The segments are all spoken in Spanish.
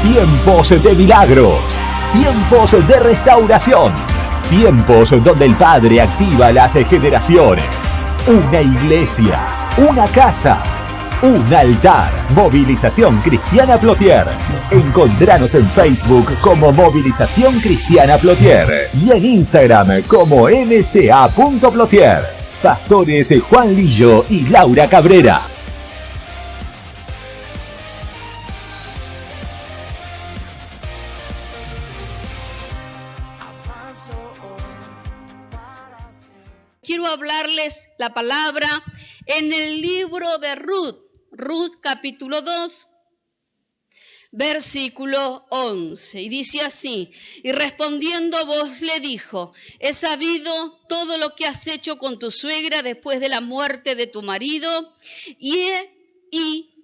Tiempos de milagros, tiempos de restauración, tiempos donde el Padre activa las generaciones. Una iglesia, una casa, un altar. Movilización Cristiana Plotier. Encontranos en Facebook como Movilización Cristiana Plotier y en Instagram como mca.plotier. Pastores Juan Lillo y Laura Cabrera. Quiero hablarles la palabra en el libro de Ruth capítulo 2, versículo 11. Y dice así: y respondiendo vos le dijo, he sabido todo lo que has hecho con tu suegra después de la muerte de tu marido, y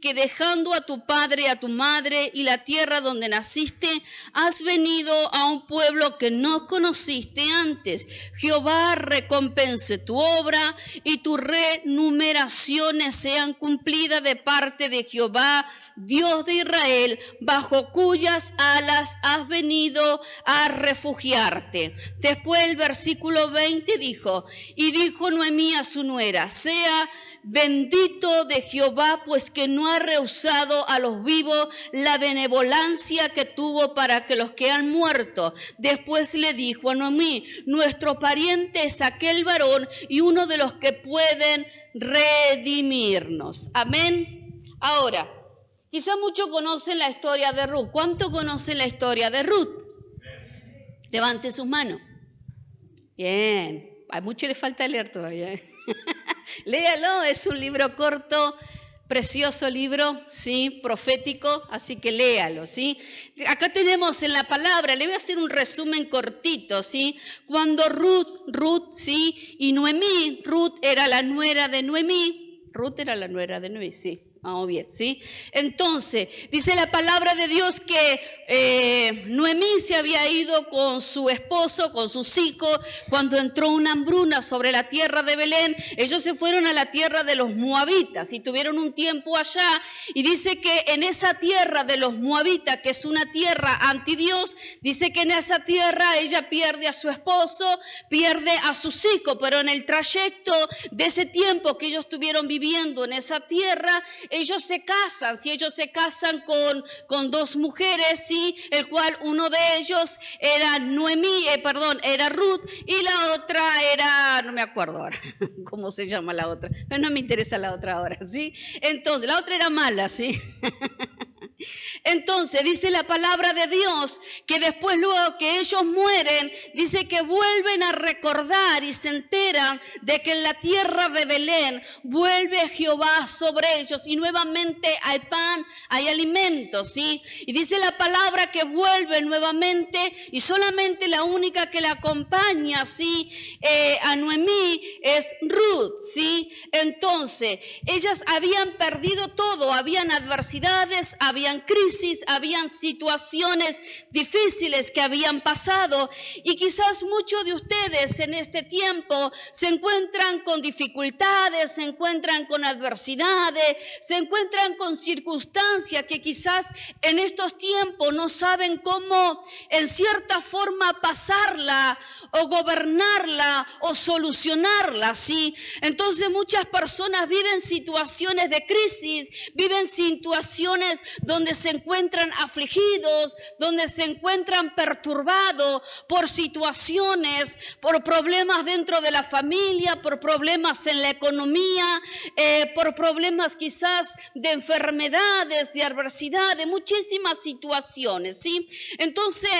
que dejando a tu padre, a tu madre y la tierra donde naciste, has venido a un pueblo que no conociste antes. Jehová recompense tu obra y tus renumeraciones sean cumplidas de parte de Jehová, Dios de Israel, bajo cuyas alas has venido a refugiarte. Después el versículo 20 dijo, y dijo Noemí a su nuera, sea bendito de Jehová, pues que no ha rehusado a los vivos la benevolencia que tuvo para que los que han muerto. Después le dijo a Noemí, nuestro pariente es aquel varón y uno de los que pueden redimirnos. Amén. Ahora, quizá muchos conocen la historia de Ruth. ¿Cuánto conocen la historia de Ruth? Levante sus manos. Bien. A muchos les falta leer todavía. Léalo, es un libro corto, precioso libro, ¿sí? Profético, así que léalo, ¿sí? Acá tenemos en la palabra, le voy a hacer un resumen cortito, ¿sí? Cuando Ruth, ¿sí? Y Noemí, Ruth era la nuera de Noemí, sí. Vamos bien, ¿sí? Entonces, dice la palabra de Dios que Noemí se había ido con su esposo, con sus hijos, cuando entró una hambruna sobre la tierra de Belén. Ellos se fueron a la tierra de los moabitas y tuvieron un tiempo allá. Y dice que en esa tierra de los moabitas, que es una tierra anti Dios, dice que en esa tierra ella pierde a su esposo, pierde a sus hijos, pero en el trayecto de ese tiempo que ellos estuvieron viviendo en esa tierra, ellos se casan, si ellos se casan con dos mujeres, sí, el cual uno de ellos era era Ruth, y la otra era, no me acuerdo ahora cómo se llama la otra, pero no me interesa la otra ahora, sí. Entonces, la otra era mala, sí. Entonces dice la palabra de Dios que después, luego que ellos mueren, dice que vuelven a recordar y se enteran de que en la tierra de Belén vuelve Jehová sobre ellos y nuevamente hay pan, hay alimento, ¿sí? Y dice la palabra que vuelven nuevamente y solamente la única que la acompaña, ¿sí? A Noemí es Ruth, ¿sí? Entonces, ellas habían perdido todo, habían adversidades, habían crisis, habían situaciones difíciles que habían pasado y quizás muchos de ustedes en este tiempo se encuentran con dificultades, se encuentran con adversidades, se encuentran con circunstancias que quizás en estos tiempos no saben cómo en cierta forma pasarla o gobernarla o solucionarla, ¿sí? Entonces muchas personas viven situaciones de crisis, viven situaciones donde se encuentran afligidos, donde se encuentran perturbados por situaciones, por problemas dentro de la familia, por problemas en la economía, por problemas quizás de enfermedades, de adversidad, de muchísimas situaciones, ¿sí? Entonces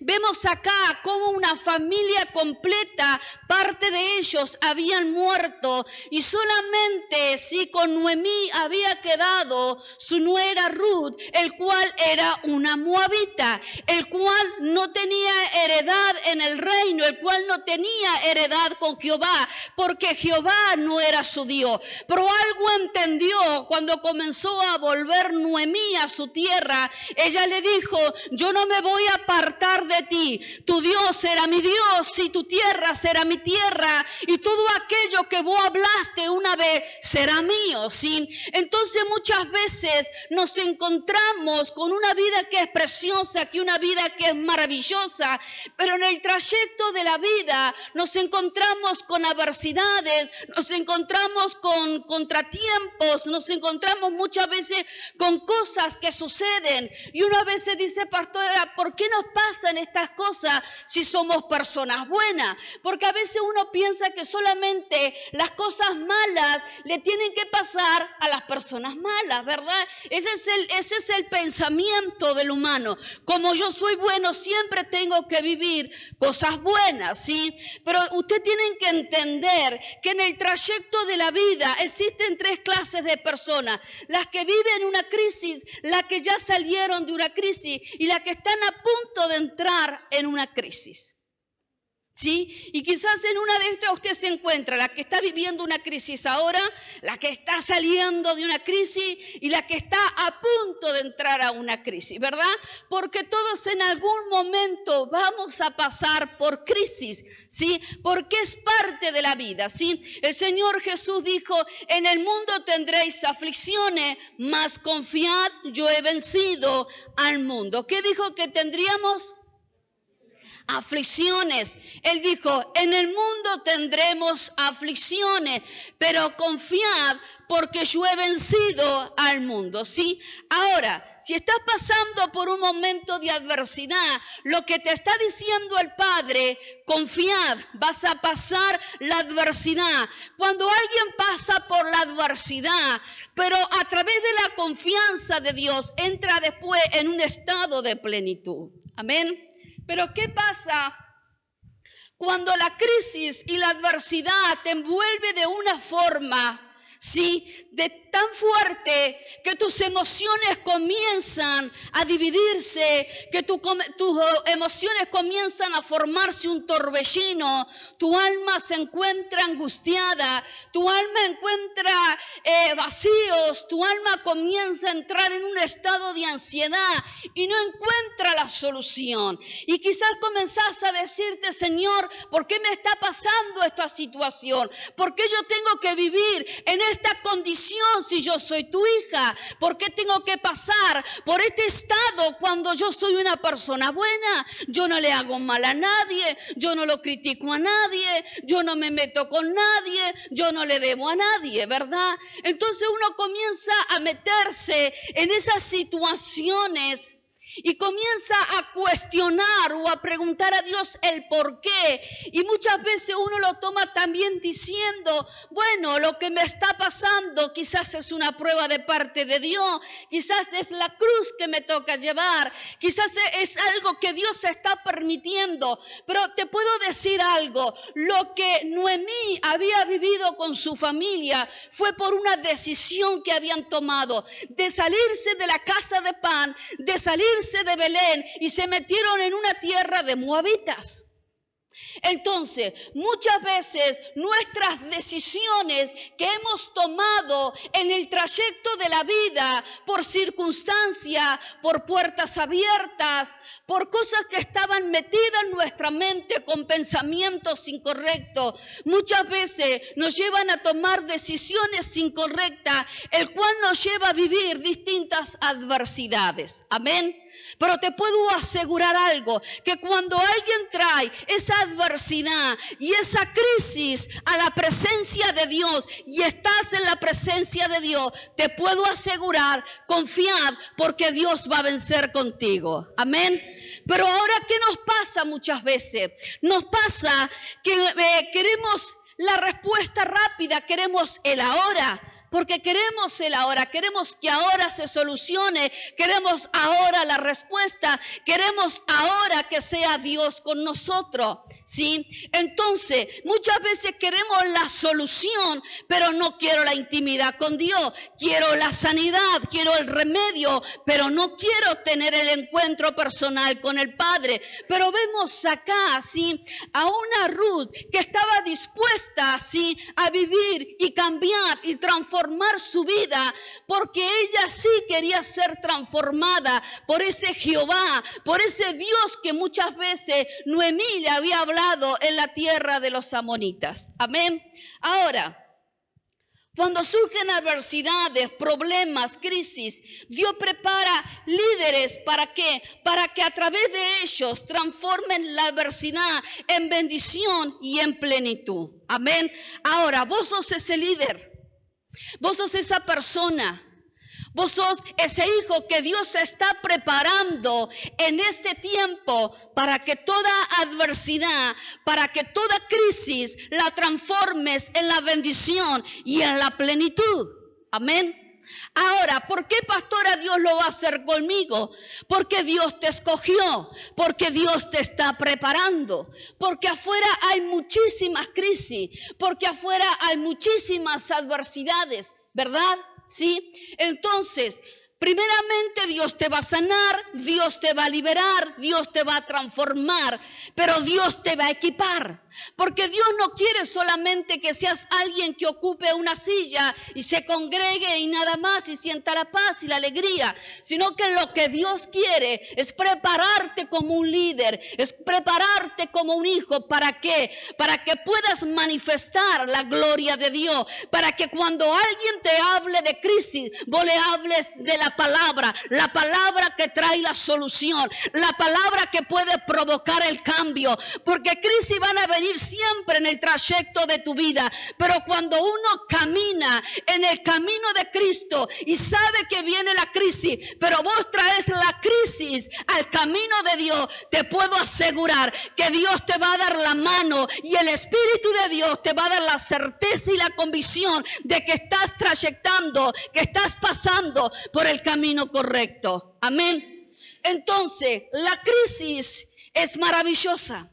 vemos acá cómo una familia completa, parte de ellos habían muerto y solamente, sí, con Noemí había quedado su nuera Ruth, el cual era una moabita, el cual no tenía heredad en el reino, el cual no tenía heredad con Jehová, porque Jehová no era su Dios. Pero algo entendió cuando comenzó a volver Noemí a su tierra. Ella le dijo, yo no me voy a apartar de ti, tu Dios será mi Dios y tu tierra será mi tierra y todo aquello que vos hablaste una vez será mío, ¿sí? Entonces muchas veces nos encontramos soñamos con una vida que es preciosa, que una vida que es maravillosa, pero en el trayecto de la vida nos encontramos con adversidades, nos encontramos con contratiempos, nos encontramos muchas veces con cosas que suceden. Y uno a veces dice, pastora, ¿por qué nos pasan estas cosas si somos personas buenas? Porque a veces uno piensa que solamente las cosas malas le tienen que pasar a las personas malas, ¿verdad? Ese es el pensamiento del humano. Como yo soy bueno, siempre tengo que vivir cosas buenas, ¿sí? Pero usted tiene que entender que en el trayecto de la vida existen tres clases de personas: las que viven una crisis, las que ya salieron de una crisis y las que están a punto de entrar en una crisis. ¿Sí? Y quizás en una de estas usted se encuentra la que está viviendo una crisis ahora, la que está saliendo de una crisis y la que está a punto de entrar a una crisis, ¿verdad? Porque todos en algún momento vamos a pasar por crisis, ¿sí? Porque es parte de la vida, ¿sí? El Señor Jesús dijo, en el mundo tendréis aflicciones, mas confiad, yo he vencido al mundo. ¿Qué dijo que tendríamos? Aflicciones. Él dijo, en el mundo tendremos aflicciones, pero confiad porque yo he vencido al mundo, ¿sí? Ahora, si estás pasando por un momento de adversidad, lo que te está diciendo el Padre, confiad, vas a pasar la adversidad. Cuando alguien pasa por la adversidad, pero a través de la confianza de Dios, entra después en un estado de plenitud. Amén. Pero ¿qué pasa cuando la crisis y la adversidad te envuelve de una forma, sí, de tan fuerte que tus emociones comienzan a dividirse, que tus emociones comienzan a formarse un torbellino, tu alma se encuentra angustiada, tu alma encuentra vacíos, tu alma comienza a entrar en un estado de ansiedad y no encuentra la solución? Y quizás comenzás a decirte, Señor, ¿por qué me está pasando esta situación? ¿Por qué yo tengo que vivir en esta condición si yo soy tu hija? ¿Por qué tengo que pasar por este estado cuando yo soy una persona buena? Yo no le hago mal a nadie, yo no lo critico a nadie, yo no me meto con nadie, yo no le debo a nadie, ¿verdad? Entonces uno comienza a meterse en esas situaciones y comienza a cuestionar o a preguntar a Dios el por qué. Y muchas veces uno lo toma también diciendo, bueno, lo que me está pasando quizás es una prueba de parte de Dios, quizás es la cruz que me toca llevar, quizás es algo que Dios está permitiendo. Pero te puedo decir algo, lo que Noemí había vivido con su familia fue por una decisión que habían tomado de salirse de la casa de pan, de salirse de Belén y se metieron en una tierra de moabitas. Entonces, muchas veces nuestras decisiones que hemos tomado en el trayecto de la vida, por circunstancias, por puertas abiertas, por cosas que estaban metidas en nuestra mente con pensamientos incorrectos, muchas veces nos llevan a tomar decisiones incorrectas, el cual nos lleva a vivir distintas adversidades. Amén. Pero te puedo asegurar algo, que cuando alguien trae esa adversidad y esa crisis a la presencia de Dios y estás en la presencia de Dios, te puedo asegurar, confiad, porque Dios va a vencer contigo. Amén. Pero ahora, ¿qué nos pasa muchas veces? Nos pasa que queremos la respuesta rápida, queremos el ahora. Porque queremos el ahora, queremos que ahora se solucione, queremos ahora la respuesta, queremos ahora que sea Dios con nosotros, ¿sí? Entonces, muchas veces queremos la solución, pero no quiero la intimidad con Dios. Quiero la sanidad, quiero el remedio, pero no quiero tener el encuentro personal con el Padre. Pero vemos acá, ¿sí?, a una Ruth que estaba dispuesta, ¿sí?, a vivir y cambiar y transformar su vida, porque ella sí quería ser transformada por ese Jehová, por ese Dios que muchas veces Noemí le había hablado en la tierra de los amonitas. Amén. Ahora, Cuando surgen adversidades, problemas, crisis, Dios prepara líderes ¿para qué? Para que a través de ellos transformen la adversidad en bendición y en plenitud. Amén. Ahora, vos sos ese líder. Vos sos esa persona. Vos sos ese hijo que Dios está preparando en este tiempo para que toda adversidad, para que toda crisis la transformes en la bendición y en la plenitud. Amén. Ahora, ¿por qué, pastora, Dios lo va a hacer conmigo? Porque Dios te escogió, porque Dios te está preparando, porque afuera hay muchísimas crisis, porque afuera hay muchísimas adversidades, ¿verdad? ¿Sí? Entonces, primeramente Dios te va a sanar, Dios te va a liberar, Dios te va a transformar, pero Dios te va a equipar. Porque Dios no quiere solamente que seas alguien que ocupe una silla y se congregue y nada más y sienta la paz y la alegría, sino que lo que Dios quiere es prepararte como un líder, es prepararte como un hijo. ¿Para qué? Para que puedas manifestar la gloria de Dios, para que cuando alguien te hable de crisis, vos le hables de la palabra que trae la solución, la palabra que puede provocar el cambio, porque crisis van a venir siempre en el trayecto de tu vida, pero cuando uno camina en el camino de Cristo y sabe que viene la crisis, pero vos traes la crisis al camino de Dios, te puedo asegurar que Dios te va a dar la mano y el Espíritu de Dios te va a dar la certeza y la convicción de que estás trayectando, que estás pasando por el camino correcto. Amén. Entonces, la crisis es maravillosa.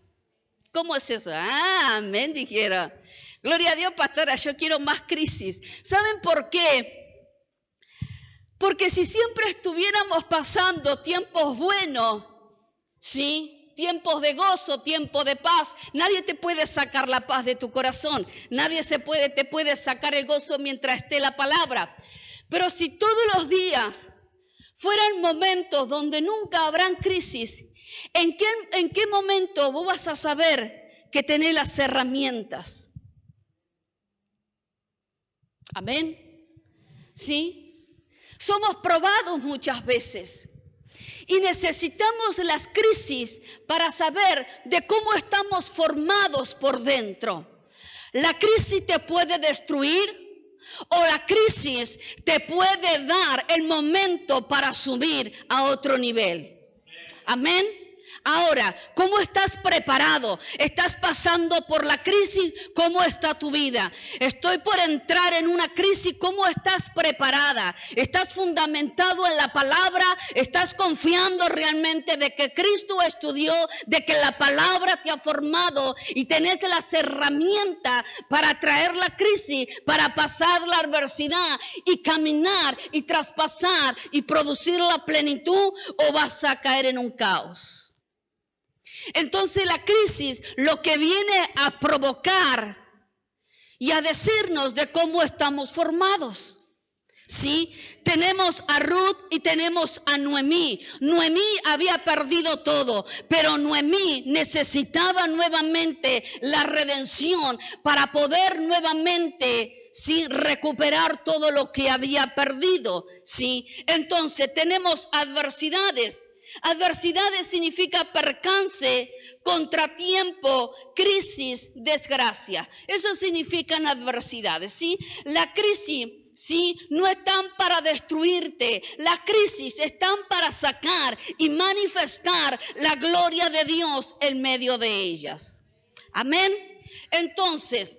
¿Cómo es eso? Amén, dijera. Gloria a Dios, pastora, yo quiero más crisis. ¿Saben por qué? Porque si siempre estuviéramos pasando tiempos buenos, ¿sí? Tiempos de gozo, tiempos de paz, nadie te puede sacar la paz de tu corazón. Nadie te puede sacar el gozo mientras esté la palabra. Pero si todos los días fueran momentos donde nunca habrán crisis, ¿en qué momento vos vas a saber que tenés las herramientas? Amén. ¿Sí? Somos probados muchas veces y necesitamos las crisis para saber de cómo estamos formados por dentro. La crisis te puede destruir o la crisis te puede dar el momento para subir a otro nivel. Amén. Ahora, ¿cómo estás preparado? ¿Estás pasando por la crisis? ¿Cómo está tu vida? Estoy por entrar en una crisis. ¿Cómo estás preparada? ¿Estás fundamentado en la palabra? ¿Estás confiando realmente de que Cristo estudió, de que la palabra te ha formado y tenés las herramientas para traer la crisis, para pasar la adversidad y caminar y traspasar y producir la plenitud, o vas a caer en un caos? Entonces la crisis lo que viene a provocar y a decirnos de cómo estamos formados. ¿Sí? Tenemos a Ruth y tenemos a Noemí. Noemí había perdido todo, pero Noemí necesitaba nuevamente la redención para poder nuevamente, ¿sí?, recuperar todo lo que había perdido. ¿Sí? Entonces tenemos adversidades. Adversidades significa percance, contratiempo, crisis, desgracia. Eso significan adversidades, ¿sí? La crisis, ¿sí?, no están para destruirte. Las crisis están para sacar y manifestar la gloria de Dios en medio de ellas. Amén. Entonces,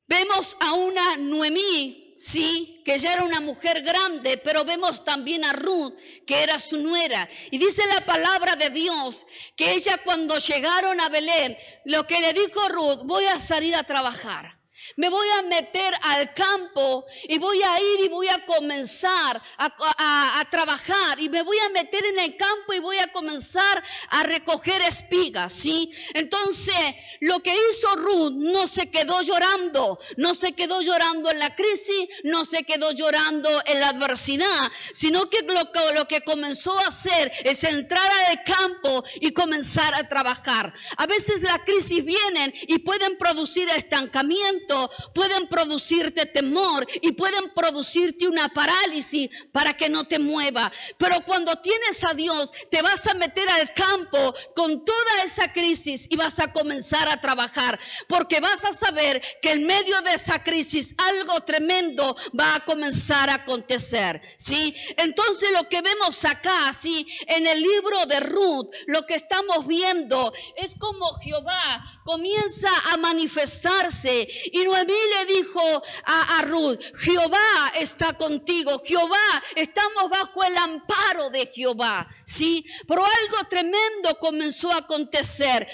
vemos a una Noemí, sí, que ya era una mujer grande, pero vemos también a Ruth, que era su nuera. Y dice la palabra de Dios que ella, cuando llegaron a Belén, lo que le dijo Ruth: voy a salir a trabajar. Me voy a meter al campo y voy a ir y voy a comenzar a trabajar, y me voy a meter en el campo y voy a comenzar a recoger espigas, ¿sí? Entonces, lo que hizo Ruth, no se quedó llorando, no se quedó llorando en la crisis, no se quedó llorando en la adversidad, sino que lo que comenzó a hacer es entrar al campo y comenzar a trabajar. A veces las crisis vienen y pueden producir estancamiento, miedo pueden producirte temor y pueden producirte una parálisis para que no te mueva. Pero cuando tienes a Dios, te vas a meter al campo con toda esa crisis y vas a comenzar a trabajar, porque vas a saber que en medio de esa crisis algo tremendo va a comenzar a acontecer, ¿sí? Entonces lo que vemos acá, ¿sí? En el libro de Ruth, lo que estamos viendo es como Jehová comienza a manifestarse y Noemí le dijo a Ruth: Jehová está contigo, Jehová, estamos bajo el amparo de Jehová, ¿sí? Pero algo tremendo comenzó a acontecer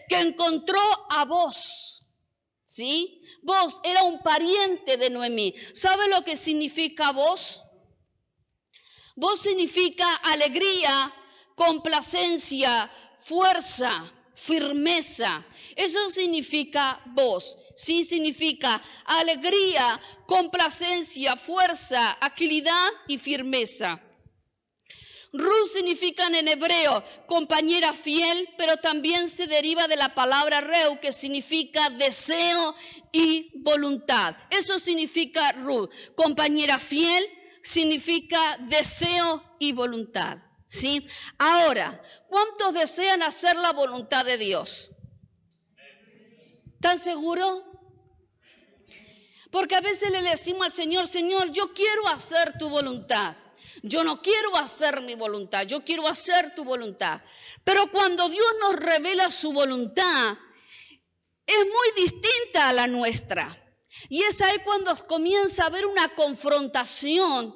que encontró a Boz, ¿sí? Boz era un pariente de Noemí. ¿Sabe lo que significa Boz? Boz significa alegría, complacencia, fuerza, firmeza. Eso significa Boz. Sí, significa alegría, complacencia, fuerza, agilidad y firmeza. Ruth significa en hebreo compañera fiel, pero también se deriva de la palabra reu, que significa deseo y voluntad. Eso significa Ruth. Compañera fiel significa deseo y voluntad, ¿sí? Ahora, ¿cuántos desean hacer la voluntad de Dios? ¿Están seguros? Porque a veces le decimos al Señor: Señor, yo quiero hacer tu voluntad. Yo no quiero hacer mi voluntad, yo quiero hacer tu voluntad. Pero cuando Dios nos revela su voluntad, es muy distinta a la nuestra. Y es ahí cuando comienza a haber una confrontación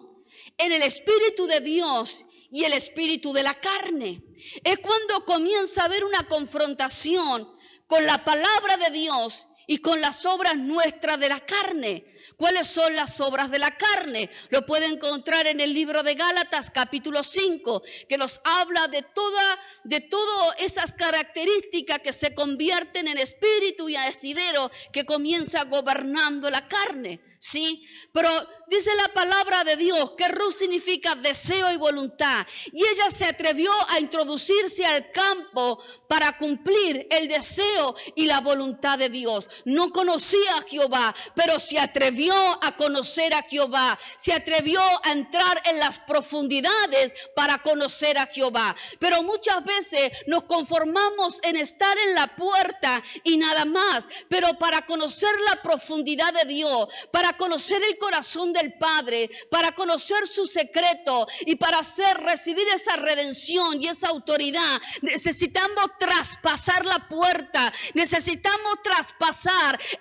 en el Espíritu de Dios y el espíritu de la carne. Es cuando comienza a haber una confrontación con la palabra de Dios y con las obras nuestras de la carne. ¿Cuáles son las obras de la carne? Lo puede encontrar en el libro de Gálatas, capítulo 5, que nos habla de todas esas características que se convierten en espíritu y asidero que comienza gobernando la carne, ¿sí? Pero dice la palabra de Dios que Ruth significa deseo y voluntad, y ella se atrevió a introducirse al campo para cumplir el deseo y la voluntad de Dios. No conocía a Jehová, pero se atrevió a conocer a Jehová, se atrevió a entrar en las profundidades para conocer a Jehová. Pero muchas veces nos conformamos en estar en la puerta y nada más. Pero para conocer la profundidad de Dios, para conocer el corazón del Padre, para conocer su secreto y para recibir esa redención y esa autoridad, necesitamos traspasar la puerta, necesitamos traspasar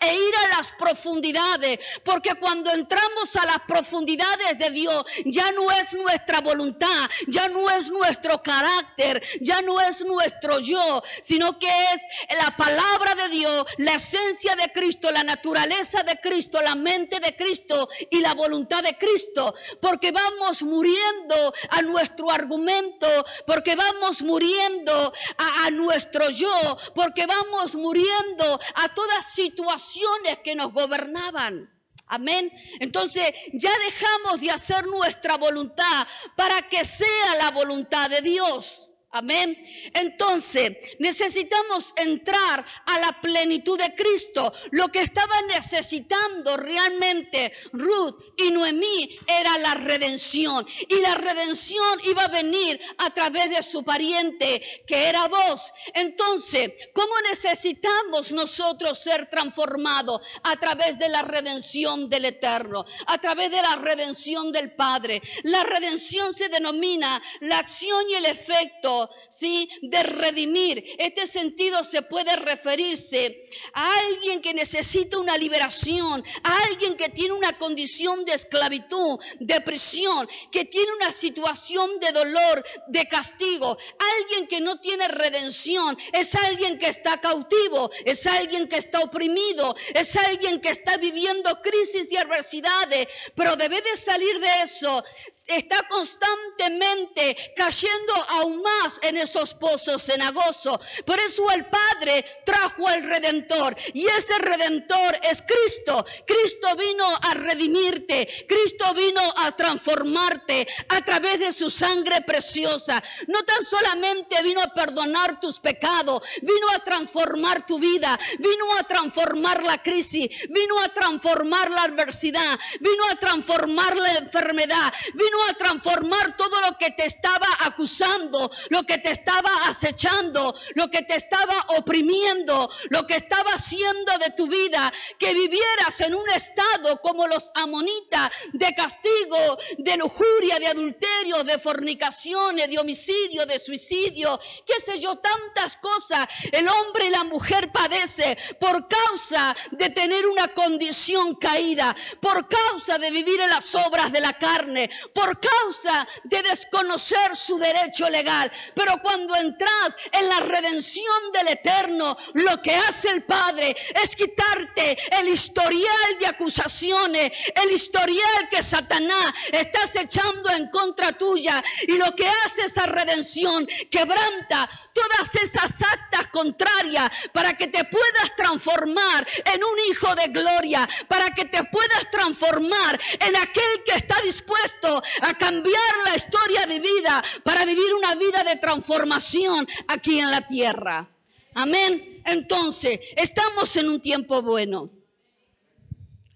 e ir a las profundidades, porque cuando entramos a las profundidades de Dios, ya no es nuestra voluntad, ya no es nuestro carácter, ya no es nuestro yo, sino que es la palabra de Dios, la esencia de Cristo, la naturaleza de Cristo, la mente de Cristo y la voluntad de Cristo, porque vamos muriendo a nuestro argumento, porque vamos muriendo a nuestro yo, porque vamos muriendo a todas situaciones que nos gobernaban. Amén. Entonces ya dejamos de hacer nuestra voluntad para que sea la voluntad de Dios. Amén. Entonces necesitamos entrar a la plenitud de Cristo. Lo que estaba necesitando realmente Ruth y Noemí era la redención. Y la redención iba a venir a través de su pariente, que era Boz. Entonces, ¿cómo necesitamos nosotros ser transformados? A través de la redención del Eterno, a través de la redención del Padre. La redención se denomina la acción y el efecto, ¿sí?, de redimir. Este sentido se puede referirse a alguien que necesita una liberación, a alguien que tiene una condición de esclavitud, de prisión, que tiene una situación de dolor, de castigo. Alguien que no tiene redención es alguien que está cautivo, es alguien que está oprimido, es alguien que está viviendo crisis y adversidades, pero debe de salir de eso. Está constantemente cayendo aún más más en esos pozos cenagosos. Por eso el Padre trajo al Redentor, y ese Redentor es Cristo. Cristo vino a redimirte, Cristo vino a transformarte a través de su sangre preciosa. No tan solamente vino a perdonar tus pecados, vino a transformar tu vida, vino a transformar la crisis, vino a transformar la adversidad, vino a transformar la enfermedad, vino a transformar todo lo que te estaba acusando, lo que te estaba acechando, lo que te estaba oprimiendo, lo que estaba haciendo de tu vida que vivieras en un estado como los amonitas, de castigo, de lujuria, de adulterio, de fornicaciones, de homicidio, de suicidio, qué sé yo, tantas cosas el hombre y la mujer padece por causa de tener una condición caída, por causa de vivir en las obras de la carne, por causa de desconocer su derecho legal. Pero cuando entras en la redención del Eterno, lo que hace el Padre es quitarte el historial de acusaciones, el historial que Satanás está echando en contra tuya, y lo que hace esa redención, quebranta todas esas actas contrarias para que te puedas transformar en un hijo de gloria, para que te puedas transformar en aquel que está dispuesto a cambiar la historia de vida para vivir una vida de transformación aquí en la tierra. Amén. Entonces, estamos en un tiempo bueno.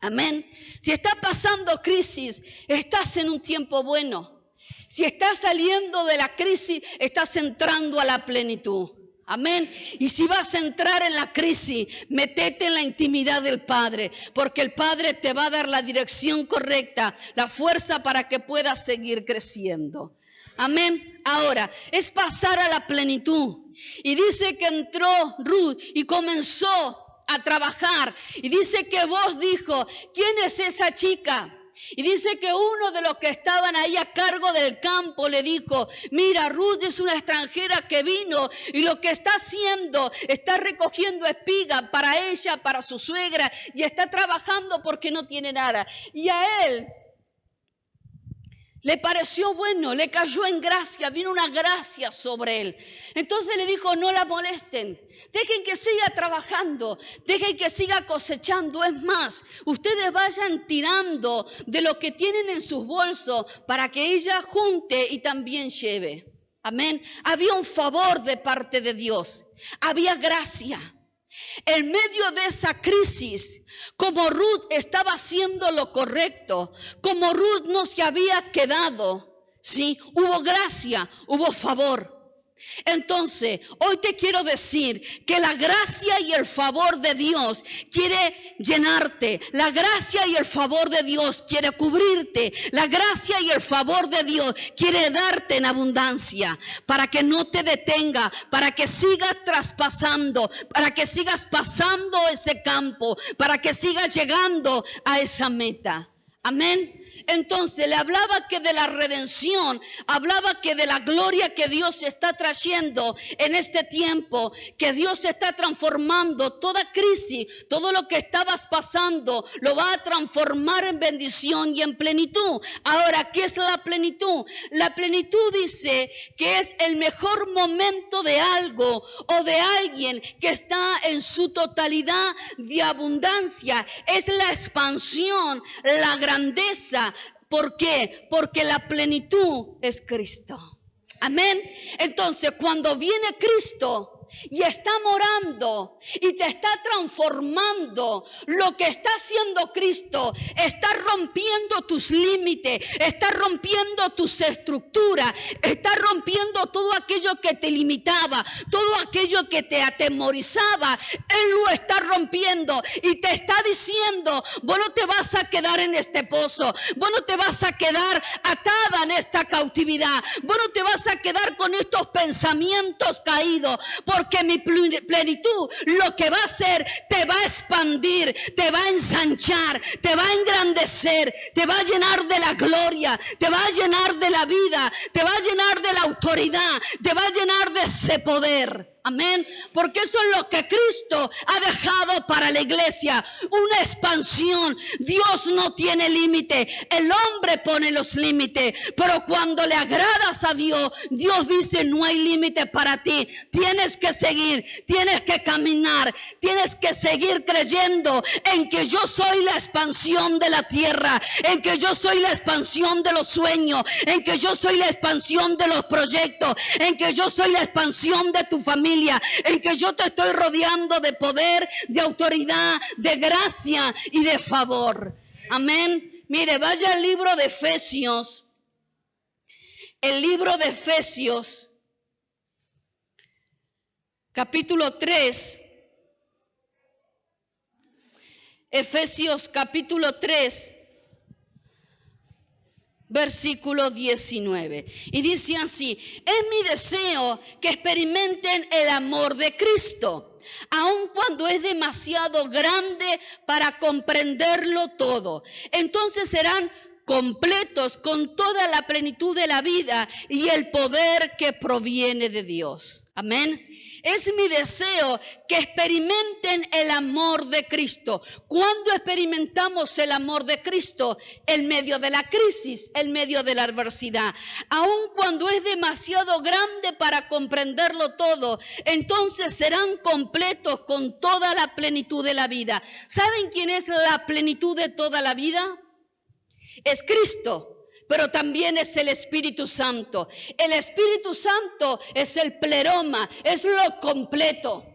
Amén. Si estás pasando crisis, estás en un tiempo bueno. Si estás saliendo de la crisis, estás entrando a la plenitud. Amén. Y si vas a entrar en la crisis, métete en la intimidad del Padre, porque el Padre te va a dar la dirección correcta, la fuerza para que puedas seguir creciendo. Amén. Ahora, es pasar a la plenitud. Y dice que entró Ruth y comenzó a trabajar. Y dice que vos dijo, ¿quién es esa chica? Y dice que uno de los que estaban ahí a cargo del campo le dijo, mira, Ruth es una extranjera que vino y lo que está haciendo, está recogiendo espigas para ella, para su suegra, y está trabajando porque no tiene nada. Y a él le pareció bueno, le cayó en gracia, vino una gracia sobre él. Entonces le dijo, no la molesten, dejen que siga trabajando, dejen que siga cosechando. Es más, ustedes vayan tirando de lo que tienen en sus bolsos para que ella junte y también lleve. Amén. Había un favor de parte de Dios, había gracia. En medio de esa crisis, como Ruth estaba haciendo lo correcto, como Ruth no se había quedado, ¿sí? Hubo gracia, hubo favor. Entonces, hoy te quiero decir que la gracia y el favor de Dios quiere llenarte. La gracia y el favor de Dios quiere cubrirte. La gracia y el favor de Dios quiere darte en abundancia para que no te detenga, para que sigas traspasando, para que sigas pasando ese campo, para que sigas llegando a esa meta. Amén. Entonces le hablaba que de la redención, hablaba que de la gloria que Dios está trayendo en este tiempo, que Dios está transformando toda crisis, todo lo que estabas pasando, lo va a transformar en bendición y en plenitud. Ahora, ¿qué es la plenitud? La plenitud dice que es el mejor momento de algo o de alguien que está en su totalidad de abundancia. Es la expansión, la grandeza. ¿Por qué? Porque la plenitud es Cristo. Amén. Entonces, cuando viene Cristo y está morando y te está transformando, lo que está haciendo Cristo está rompiendo tus límites, está rompiendo tus estructuras, está rompiendo todo aquello que te limitaba, todo aquello que te atemorizaba. Él lo está rompiendo y te está diciendo, vos no te vas a quedar en este pozo, vos no te vas a quedar atada en esta cautividad, vos no te vas a quedar con estos pensamientos caídos, porque mi plenitud lo que va a hacer, te va a expandir, te va a ensanchar, te va a engrandecer, te va a llenar de la gloria, te va a llenar de la vida, te va a llenar de la autoridad, te va a llenar de ese poder. Amén. Porque eso es lo que Cristo ha dejado para la iglesia. Una expansión. Dios no tiene límite. El hombre pone los límites. Pero cuando le agradas a Dios, Dios dice no hay límite para ti. Tienes que seguir. Tienes que caminar. Tienes que seguir creyendo en que yo soy la expansión de la tierra. En que yo soy la expansión de los sueños. En que yo soy la expansión de los proyectos. En que yo soy la expansión de tu familia. En que yo te estoy rodeando de poder, de autoridad, de gracia y de favor. Amén. Mire, vaya al libro de Efesios. El libro de Efesios, capítulo 3. Efesios capítulo 3. Versículo 19. Y dice así: es mi deseo que experimenten el amor de Cristo, aun cuando es demasiado grande para comprenderlo todo. Entonces serán completos con toda la plenitud de la vida y el poder que proviene de Dios. Amén. Es mi deseo que experimenten el amor de Cristo. ¿Cuándo experimentamos el amor de Cristo? En medio de la crisis, en medio de la adversidad. Aun cuando es demasiado grande para comprenderlo todo, entonces serán completos con toda la plenitud de la vida. ¿Saben quién es la plenitud de toda la vida? Es Cristo. Pero también es el Espíritu Santo. El Espíritu Santo es el pleroma, es lo completo.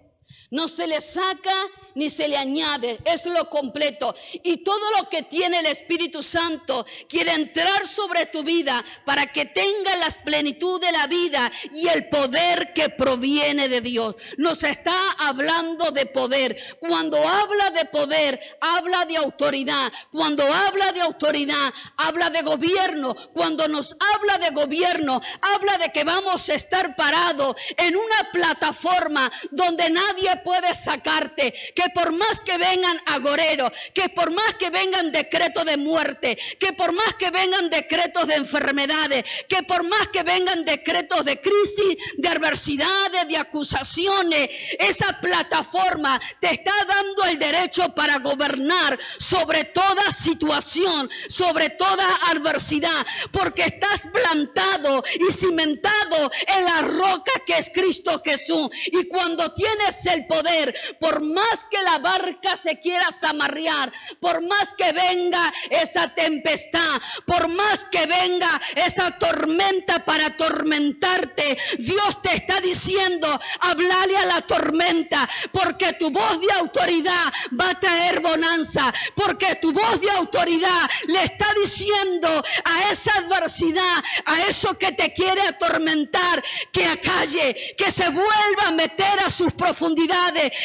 No se le saca ni se le añade, es lo completo. Y todo lo que tiene el Espíritu Santo quiere entrar sobre tu vida para que tenga la plenitud de la vida y el poder que proviene de Dios. Nos está hablando de poder. Cuando habla de poder, habla de autoridad. Cuando habla de autoridad, habla de gobierno. Cuando nos habla de gobierno, habla de que vamos a estar parados en una plataforma donde nadie puede sacarte, que por más que vengan agoreros, que por más que vengan decretos de muerte, que por más que vengan decretos de enfermedades, que por más que vengan decretos de crisis, de adversidades, de acusaciones, esa plataforma te está dando el derecho para gobernar sobre toda situación, sobre toda adversidad, porque estás plantado y cimentado en la roca que es Cristo Jesús. Y cuando tienes el poder, por más que la barca se quiera zamarrear, por más que venga esa tempestad, por más que venga esa tormenta para atormentarte, Dios te está diciendo, háblale a la tormenta, porque tu voz de autoridad va a traer bonanza, porque tu voz de autoridad le está diciendo a esa adversidad, a eso que te quiere atormentar, que acalle, que se vuelva a meter a sus profundidades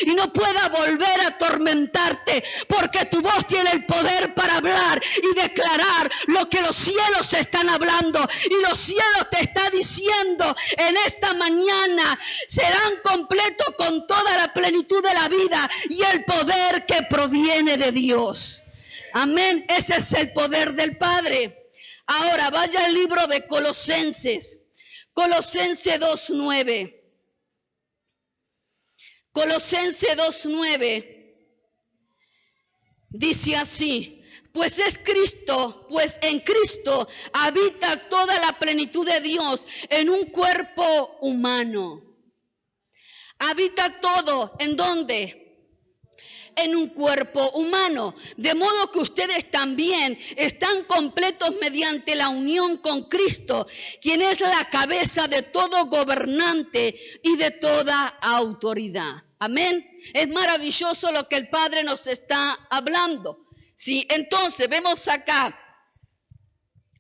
y no pueda volver a atormentarte, porque tu voz tiene el poder para hablar y declarar lo que los cielos están hablando, y los cielos te está diciendo en esta mañana: serán completos con toda la plenitud de la vida y el poder que proviene de Dios. Amén. Ese es el poder del Padre. Ahora vaya al libro de Colosenses. Colosenses 2:9. Colosenses 2:9 dice así: pues en Cristo habita toda la plenitud de Dios en un cuerpo humano. Habita todo, ¿en dónde? En un cuerpo humano, de modo que ustedes también están completos mediante la unión con Cristo, quien es la cabeza de todo gobernante y de toda autoridad. Amén. Es maravilloso lo que el Padre nos está hablando. Sí, entonces vemos acá,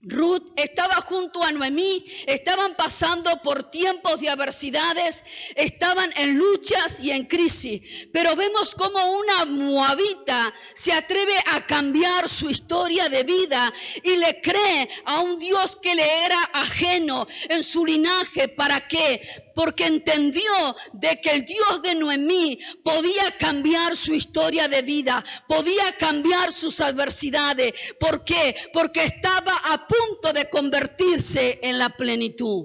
Ruth estaba junto a Noemí, estaban pasando por tiempos de adversidades, estaban en luchas y en crisis, pero vemos cómo una moabita se atreve a cambiar su historia de vida y le cree a un Dios que le era ajeno en su linaje. ¿Para qué? Porque entendió de que el Dios de Noemí podía cambiar su historia de vida, podía cambiar sus adversidades. ¿Por qué? Porque estaba a punto de convertirse en la plenitud.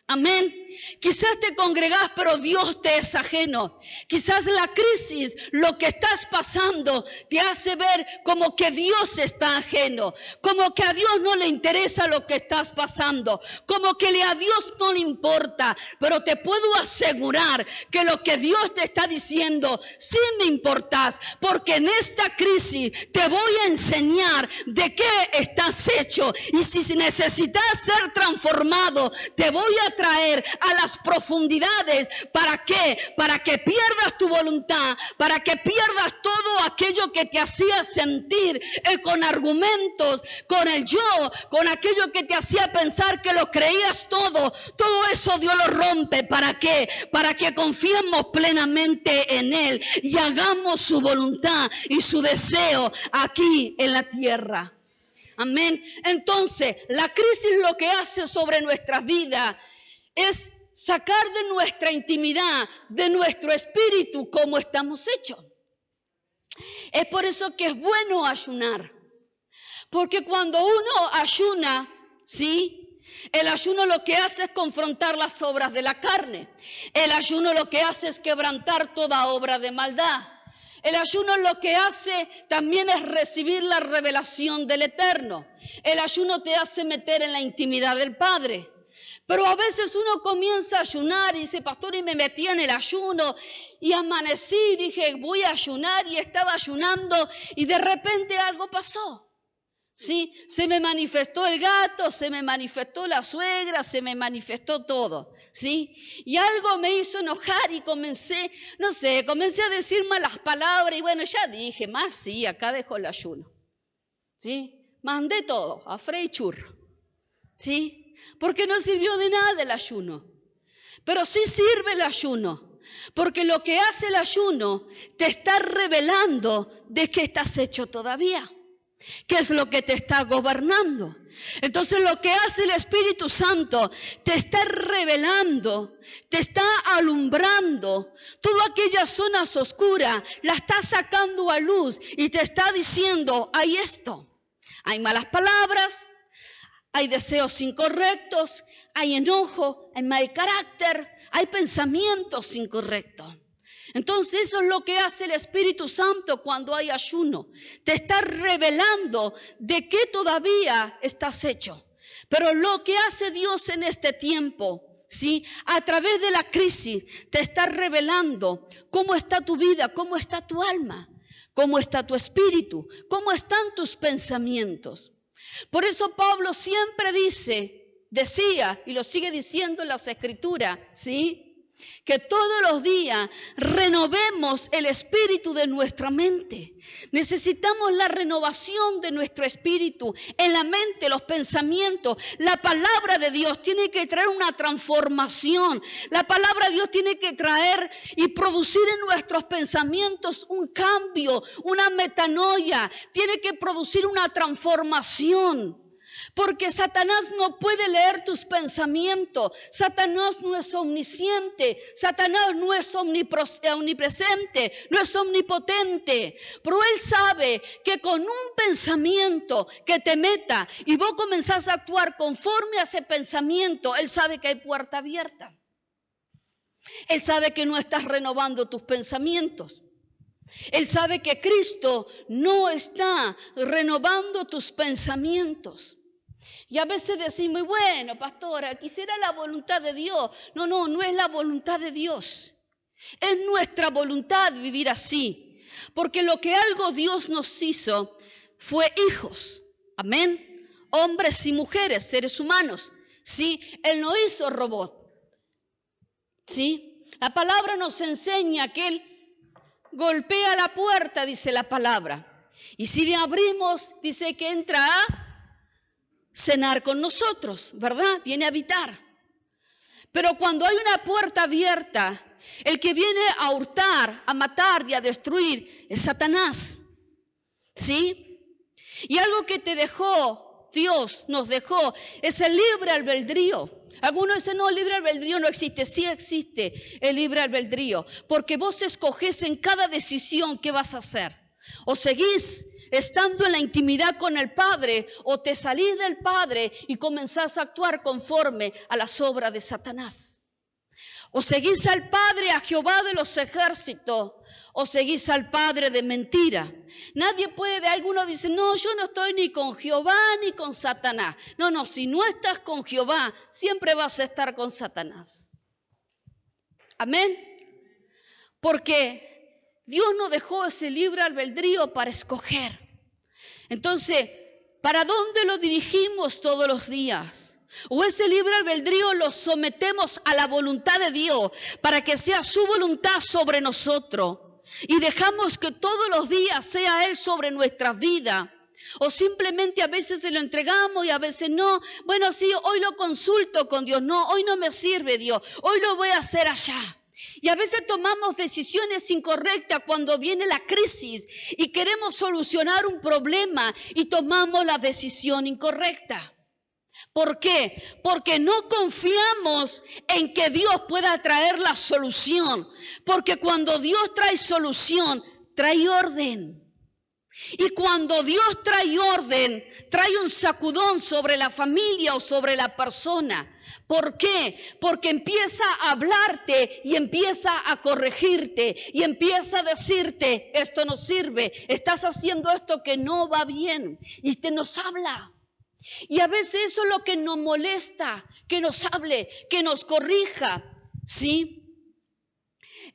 Amén. Quizás te congregás, pero Dios te es ajeno. Quizás la crisis, lo que estás pasando, te hace ver como que Dios está ajeno, como que a Dios no le interesa lo que estás pasando, como que a Dios no le importa. Pero te puedo asegurar que lo que Dios te está diciendo, sí me importas, porque en esta crisis te voy a enseñar de qué estás hecho. Y si necesitas ser transformado, te voy a traer a las profundidades. ¿Para qué? Para que pierdas tu voluntad, para que pierdas todo aquello que te hacía sentir con argumentos, con el yo, con aquello que te hacía pensar que lo creías todo. Todo eso Dios lo rompe. ¿Para qué? Para que confiemos plenamente en Él y hagamos su voluntad y su deseo aquí en la tierra. Amén. Entonces, la crisis lo que hace sobre nuestras vidas es sacar de nuestra intimidad, de nuestro espíritu, cómo estamos hechos. Es por eso que es bueno ayunar. Porque cuando uno ayuna, ¿sí? El ayuno lo que hace es confrontar las obras de la carne. El ayuno lo que hace es quebrantar toda obra de maldad. El ayuno lo que hace también es recibir la revelación del Eterno. El ayuno te hace meter en la intimidad del Padre. Pero a veces uno comienza a ayunar y dice, pastor, y me metí en el ayuno y amanecí, dije, voy a ayunar, y estaba ayunando y de repente algo pasó. ¿Sí? Se me manifestó el gato, se me manifestó la suegra, se me manifestó todo, ¿sí? Y algo me hizo enojar y comencé a decir malas palabras y bueno, ya dije, más sí, acá dejo el ayuno, ¿sí? Mandé todo a Frey Churro, ¿sí? Porque no sirvió de nada el ayuno, pero sí sirve el ayuno, porque lo que hace el ayuno te está revelando de qué estás hecho todavía. ¿Qué es lo que te está gobernando? Entonces lo que hace el Espíritu Santo te está revelando, te está alumbrando todas aquellas zonas oscuras, la está sacando a luz y te está diciendo, hay esto, hay malas palabras, hay deseos incorrectos, hay enojo, hay mal carácter, hay pensamientos incorrectos. Entonces eso es lo que hace el Espíritu Santo cuando hay ayuno. Te está revelando de qué todavía estás hecho. Pero lo que hace Dios en este tiempo, ¿sí? A través de la crisis, te está revelando cómo está tu vida, cómo está tu alma, cómo está tu espíritu, cómo están tus pensamientos. Por eso Pablo siempre decía, y lo sigue diciendo en las Escrituras, ¿sí? Que todos los días renovemos el espíritu de nuestra mente. Necesitamos la renovación de nuestro espíritu en la mente, los pensamientos. La palabra de Dios tiene que traer una transformación. La palabra de Dios tiene que traer y producir en nuestros pensamientos un cambio, una metanoia. Tiene que producir una transformación. Porque Satanás no puede leer tus pensamientos. Satanás no es omnisciente. Satanás no es omnipresente, no es omnipotente. Pero él sabe que con un pensamiento que te meta y vos comenzás a actuar conforme a ese pensamiento, él sabe que hay puerta abierta. Él sabe que no estás renovando tus pensamientos. Él sabe que Cristo no está renovando tus pensamientos. Y a veces decimos, bueno, pastora, quisiera la voluntad de Dios. No es la voluntad de Dios. Es nuestra voluntad vivir así. Porque lo que algo Dios nos hizo fue hijos. Amén. Hombres y mujeres, seres humanos. ¿Sí? Él no hizo robot. ¿Sí? La palabra nos enseña que Él golpea la puerta, dice la palabra. Y si le abrimos, dice que entra a cenar con nosotros, ¿verdad? Viene a habitar. Pero cuando hay una puerta abierta, el que viene a hurtar, a matar y a destruir es Satanás. ¿Sí? Y algo que te dejó, Dios nos dejó, es el libre albedrío. Algunos dicen, no, el libre albedrío no existe. Sí existe el libre albedrío, porque vos escogés en cada decisión qué vas a hacer. O seguís estando en la intimidad con el Padre, o te salís del Padre y comenzás a actuar conforme a las obras de Satanás. O seguís al padre, a Jehová de los ejércitos, o seguís al padre de mentira. Nadie puede, algunos dicen, no, yo no estoy ni con Jehová ni con Satanás. No, si no estás con Jehová, siempre vas a estar con Satanás. Amén. Porque Dios nos dejó ese libre albedrío para escoger. Entonces, ¿para dónde lo dirigimos todos los días? O ese libre albedrío lo sometemos a la voluntad de Dios para que sea su voluntad sobre nosotros. Y dejamos que todos los días sea Él sobre nuestra vida. O simplemente a veces se lo entregamos y a veces no. Bueno, sí, hoy lo consulto con Dios. No, hoy no me sirve Dios. Hoy lo voy a hacer allá. Y a veces tomamos decisiones incorrectas cuando viene la crisis y queremos solucionar un problema y tomamos la decisión incorrecta. ¿Por qué? Porque no confiamos en que Dios pueda traer la solución. Porque cuando Dios trae solución, trae orden. Y cuando Dios trae orden, trae un sacudón sobre la familia o sobre la persona. ¿Por qué? Porque empieza a hablarte y empieza a corregirte y empieza a decirte, esto no sirve, estás haciendo esto que no va bien. Y te nos habla. Y a veces eso es lo que nos molesta, que nos hable, que nos corrija, ¿sí?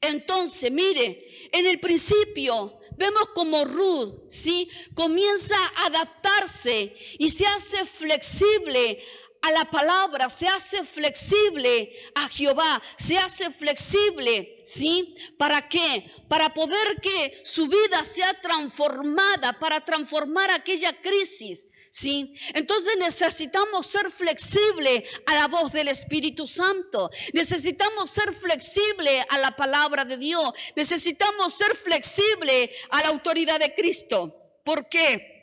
Entonces, mire, en el principio vemos como Ruth, ¿sí? Comienza a adaptarse y se hace flexible a la palabra, se hace flexible a Jehová, se hace flexible, ¿sí? ¿Para qué? Para poder que su vida sea transformada, para transformar aquella crisis, ¿sí? Entonces necesitamos ser flexibles a la voz del Espíritu Santo, necesitamos ser flexibles a la palabra de Dios, necesitamos ser flexibles a la autoridad de Cristo. ¿Por qué?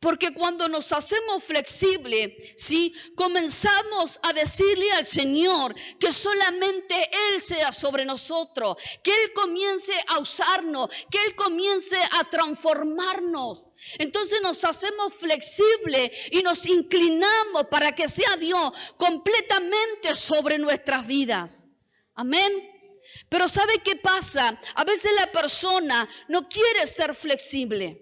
Porque cuando nos hacemos flexibles, ¿sí? Comenzamos a decirle al Señor que solamente Él sea sobre nosotros, que Él comience a usarnos, que Él comience a transformarnos. Entonces nos hacemos flexibles y nos inclinamos para que sea Dios completamente sobre nuestras vidas. Amén. Pero ¿sabe qué pasa? A veces la persona no quiere ser flexible.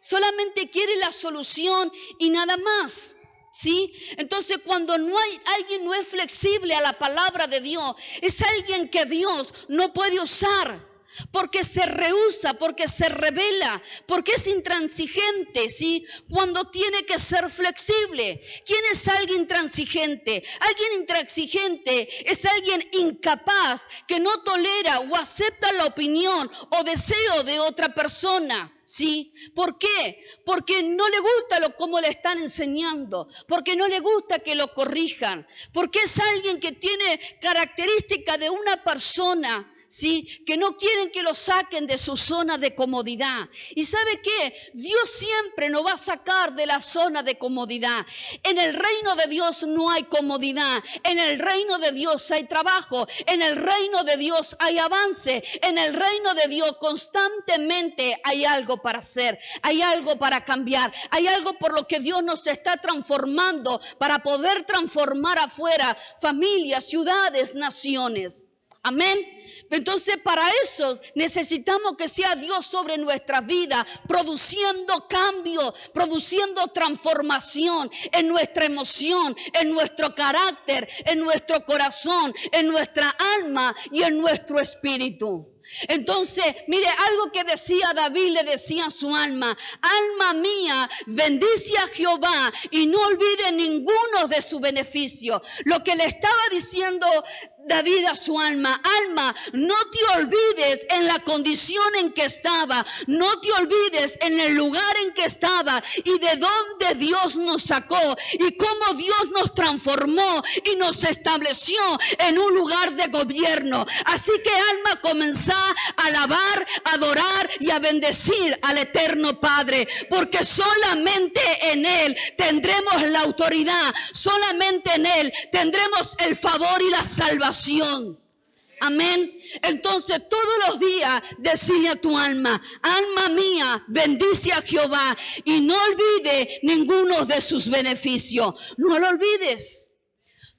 Solamente quiere la solución y nada más, ¿sí? Entonces cuando alguien no es flexible a la palabra de Dios, es alguien que Dios no puede usar. Porque se rehúsa, porque se rebela, porque es intransigente, ¿sí? Cuando tiene que ser flexible. ¿Quién es alguien intransigente? Alguien intransigente es alguien incapaz que no tolera o acepta la opinión o deseo de otra persona. ¿Sí? ¿Por qué? Porque no le gusta cómo le están enseñando, porque no le gusta que lo corrijan, porque es alguien que tiene características de una persona, ¿sí? Que no quieren que lo saquen de su zona de comodidad. ¿Y sabe qué? Dios siempre nos va a sacar de la zona de comodidad. En el reino de Dios no hay comodidad, en el reino de Dios hay trabajo, en el reino de Dios hay avance, en el reino de Dios constantemente hay algo para hacer, hay algo para cambiar, hay algo por lo que Dios nos está transformando para poder transformar afuera familias, ciudades, naciones. Amén. Entonces para eso necesitamos que sea Dios sobre nuestra vida, produciendo cambio, produciendo transformación en nuestra emoción, en nuestro carácter, en nuestro corazón, en nuestra alma y en nuestro espíritu. Entonces, mire, algo que decía David, le decía a su alma: alma mía, bendice a Jehová y no olvide ninguno de sus beneficios. Lo que le estaba diciendo David a su alma: alma, no te olvides en la condición en que estaba, no te olvides en el lugar en que estaba y de dónde Dios nos sacó y cómo Dios nos transformó y nos estableció en un lugar de gobierno. Así que alma, comenzá a alabar, a adorar y a bendecir al eterno Padre, porque solamente en Él tendremos la autoridad, solamente en Él tendremos el favor y la salvación. Amén. Entonces todos los días decile a tu alma: alma mía, bendice a Jehová y no olvide ninguno de sus beneficios. No lo olvides.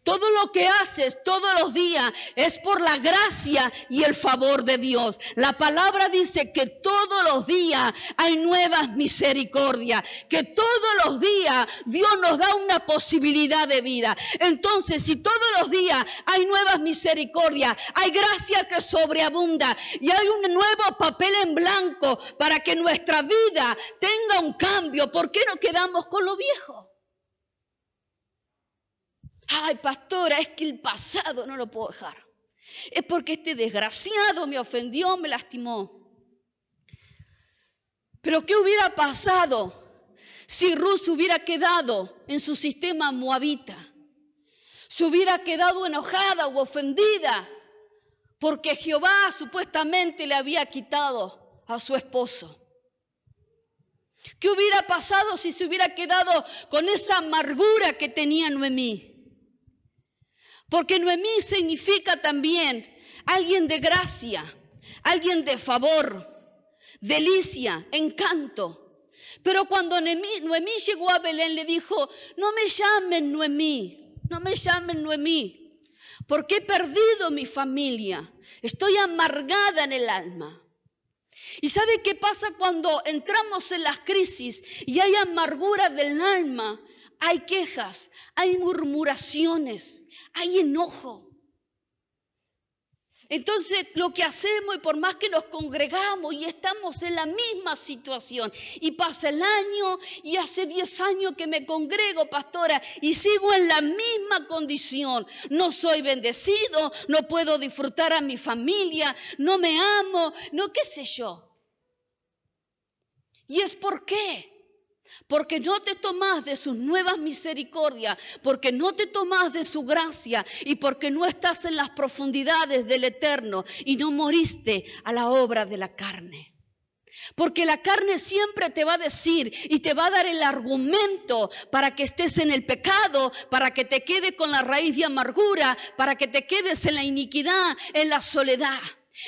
Todo lo que haces todos los días es por la gracia y el favor de Dios. La palabra dice que todos los días hay nuevas misericordias, que todos los días Dios nos da una posibilidad de vida. Entonces, si todos los días hay nuevas misericordias, hay gracia que sobreabunda y hay un nuevo papel en blanco para que nuestra vida tenga un cambio, ¿por qué no quedamos con lo viejo? Ay, pastora, es que el pasado no lo puedo dejar. Es porque este desgraciado me ofendió, me lastimó. Pero ¿qué hubiera pasado si Ruth se hubiera quedado en su sistema moabita? Se hubiera quedado enojada o ofendida porque Jehová supuestamente le había quitado a su esposo. ¿Qué hubiera pasado si se hubiera quedado con esa amargura que tenía Noemí? Porque Noemí significa también alguien de gracia, alguien de favor, delicia, encanto. Pero cuando Noemí llegó a Belén, le dijo, no me llamen Noemí, no me llamen Noemí, porque he perdido mi familia, estoy amargada en el alma. ¿Y sabe qué pasa cuando entramos en las crisis y hay amargura del alma? Hay quejas, hay murmuraciones, hay enojo. Entonces lo que hacemos, y por más que nos congregamos y estamos en la misma situación, y pasa el año y hace 10 años que me congrego, pastora, y sigo en la misma condición. No soy bendecido, no puedo disfrutar a mi familia, no me amo, no qué sé yo. ¿Y es por qué? Porque no te tomás de sus nuevas misericordias, porque no te tomás de su gracia y porque no estás en las profundidades del eterno y no moriste a la obra de la carne. Porque la carne siempre te va a decir y te va a dar el argumento para que estés en el pecado, para que te quedes con la raíz de amargura, para que te quedes en la iniquidad, en la soledad.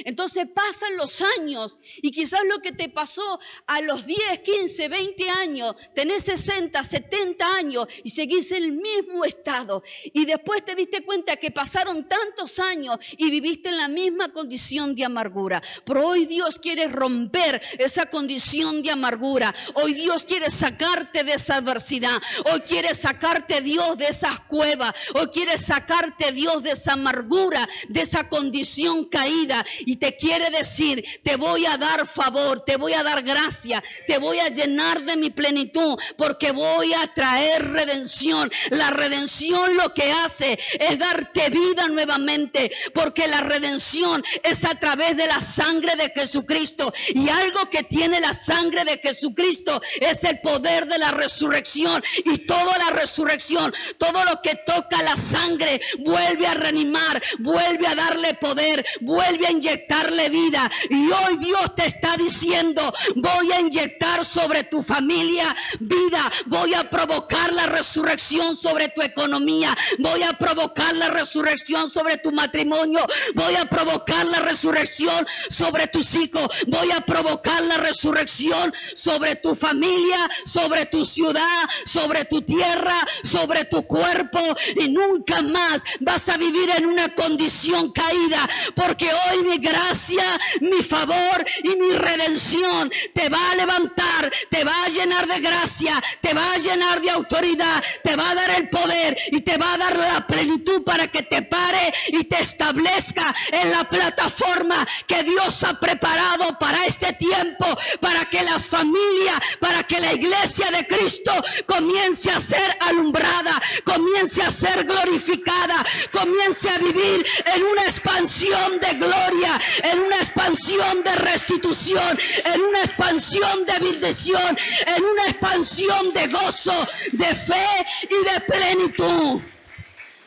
Entonces pasan los años y quizás lo que te pasó a los 10, 15, 20 años, tenés 60, 70 años y seguís en el mismo estado. Y después te diste cuenta que pasaron tantos años y viviste en la misma condición de amargura. Pero hoy Dios quiere romper esa condición de amargura. Hoy Dios quiere sacarte de esa adversidad. Hoy quiere sacarte Dios de esas cuevas. Hoy quiere sacarte Dios de esa amargura, de esa condición caída. Y te quiere decir, te voy a dar favor, te voy a dar gracia, te voy a llenar de mi plenitud, porque voy a traer redención. La redención lo que hace es darte vida nuevamente, porque la redención es a través de la sangre de Jesucristo. Y algo que tiene la sangre de Jesucristo es el poder de la resurrección. Y toda la resurrección, todo lo que toca la sangre, vuelve a reanimar, vuelve a darle poder, vuelve a inyectarle vida. Y hoy Dios te está diciendo, voy a inyectar sobre tu familia vida, voy a provocar la resurrección sobre tu economía, voy a provocar la resurrección sobre tu matrimonio, voy a provocar la resurrección sobre tus hijos, voy a provocar la resurrección sobre tu familia, sobre tu ciudad, sobre tu tierra, sobre tu cuerpo, y nunca más vas a vivir en una condición caída, porque hoy mi gracia, mi favor y mi redención te va a levantar, te va a llenar de gracia, te va a llenar de autoridad, te va a dar el poder y te va a dar la plenitud para que te pare y te establezca en la plataforma que Dios ha preparado para este tiempo, para que las familias, para que la iglesia de Cristo comience a ser alumbrada, comience a ser glorificada, comience a vivir en una expansión de gloria, en una expansión de restitución, en una expansión de bendición, en una expansión de gozo, de fe y de plenitud.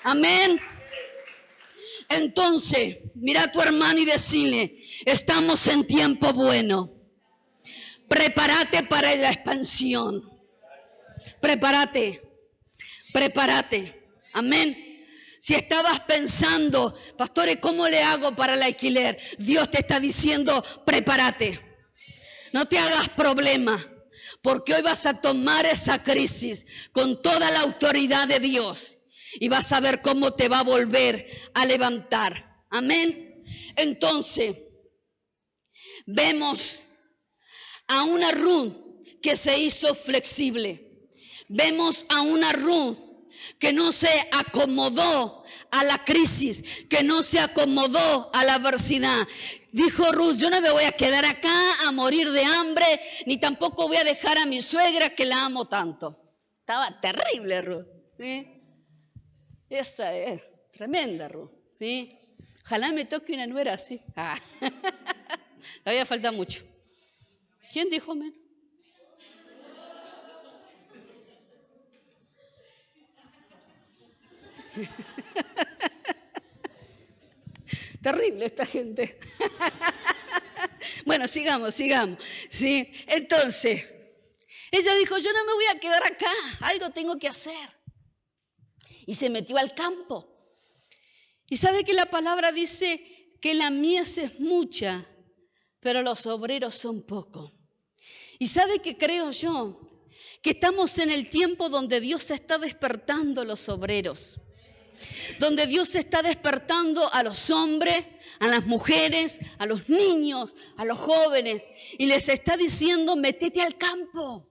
Amén. Entonces, mira a tu hermano y decirle, estamos en tiempo bueno. Prepárate para la expansión. Prepárate. Amén. Si estabas pensando, pastores, ¿cómo le hago para el alquiler? Dios te está diciendo, prepárate. No te hagas problema, porque hoy vas a tomar esa crisis con toda la autoridad de Dios. y vas a ver cómo te va a volver a levantar. Amén. Entonces, vemos a una Ruth que se hizo flexible. Vemos a una Ruth que no se acomodó a la crisis, que no se acomodó a la adversidad. Dijo Ruth, yo no me voy a quedar acá a morir de hambre, ni tampoco voy a dejar a mi suegra que la amo tanto. Estaba terrible Ruth, ¿sí? Esa es tremenda Ruth, ¿sí? Ojalá me toque una nuera así. Todavía falta mucho. ¿Quién dijo amén? Terrible esta gente. Bueno, sigamos. ¿Sí? Entonces, ella dijo, yo no me voy a quedar acá, algo tengo que hacer. Y se metió al campo. Y sabe que la palabra dice que la mies es mucha, pero los obreros son pocos. Y sabe que creo yo que estamos en el tiempo donde Dios está despertando los obreros. Donde Dios está despertando a los hombres, a las mujeres, a los niños, a los jóvenes. Y les está diciendo, métete al campo.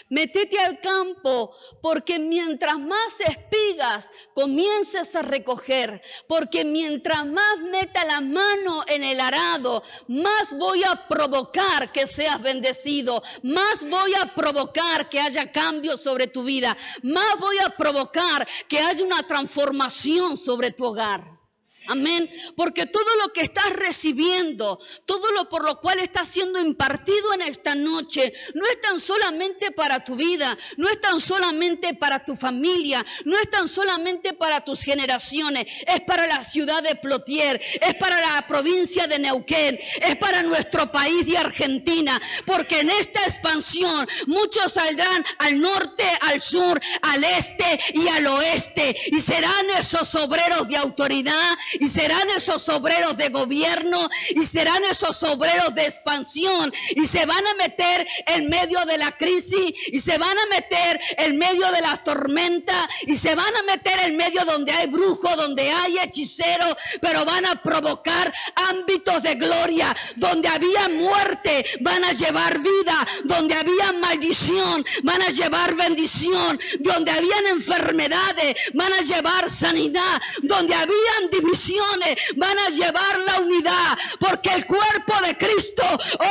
Métete al campo, porque mientras más espigas comiences a recoger, porque mientras más meta la mano en el arado, más voy a provocar que seas bendecido, más voy a provocar que haya cambios sobre tu vida, más voy a provocar que haya una transformación sobre tu hogar. Amén, porque todo lo que estás recibiendo, todo lo por lo cual está siendo impartido en esta noche, no es tan solamente para tu vida, no es tan solamente para tu familia, no es tan solamente para tus generaciones, es para la ciudad de Plotier, es para la provincia de Neuquén, es para nuestro país de Argentina, porque en esta expansión muchos saldrán al norte, al sur, al este y al oeste, y serán esos obreros de autoridad, y serán esos obreros de gobierno, y serán esos obreros de expansión, y se van a meter en medio de la crisis, y se van a meter en medio de las tormentas, y se van a meter en medio donde hay brujos, donde hay hechiceros, pero van a provocar ámbitos de gloria. Donde había muerte, van a llevar vida. Donde había maldición, van a llevar bendición. Donde habían enfermedades, van a llevar sanidad. Donde habían divisiones, van a llevar la unidad, porque el cuerpo de Cristo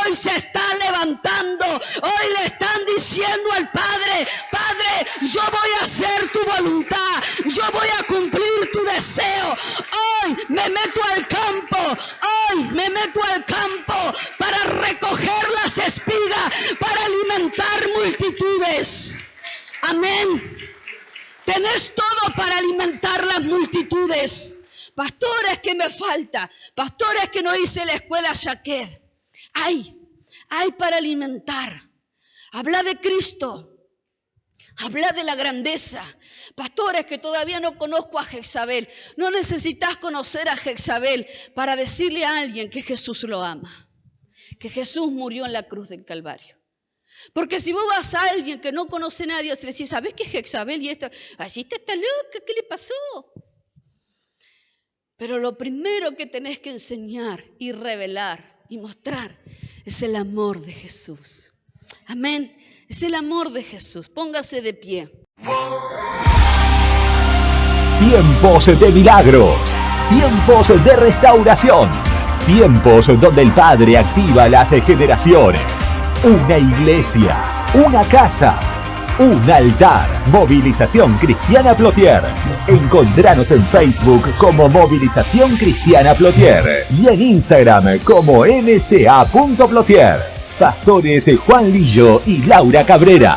hoy se está levantando. Hoy le están diciendo al Padre, Padre, yo voy a hacer tu voluntad, yo voy a cumplir tu deseo. Hoy me meto al campo para recoger las espigas, para alimentar multitudes. Amén. Tenés todo para alimentar las multitudes. Pastores, que me falta. Pastores, que no hice la escuela Shaqued. Hay para alimentar. Habla de Cristo. Habla de la grandeza. Pastores, que todavía no conozco a Jezabel. No necesitas conocer a Jezabel para decirle a alguien que Jesús lo ama. Que Jesús murió en la cruz del Calvario. Porque si vos vas a alguien que no conoce a Dios y le decís, ¿sabés qué es Jezabel? Y esto, así está loca, ¿qué le pasó? Pero lo primero que tenés que enseñar y revelar y mostrar es el amor de Jesús. Amén. Es el amor de Jesús. Póngase de pie. Tiempos de milagros. Tiempos de restauración. Tiempos donde el Padre activa las generaciones. Una iglesia. Una casa. Un altar. Movilización Cristiana Plotier. Encontranos en Facebook como Movilización Cristiana Plotier y en Instagram como mca.plotier. Pastores Juan Lillo y Laura Cabrera.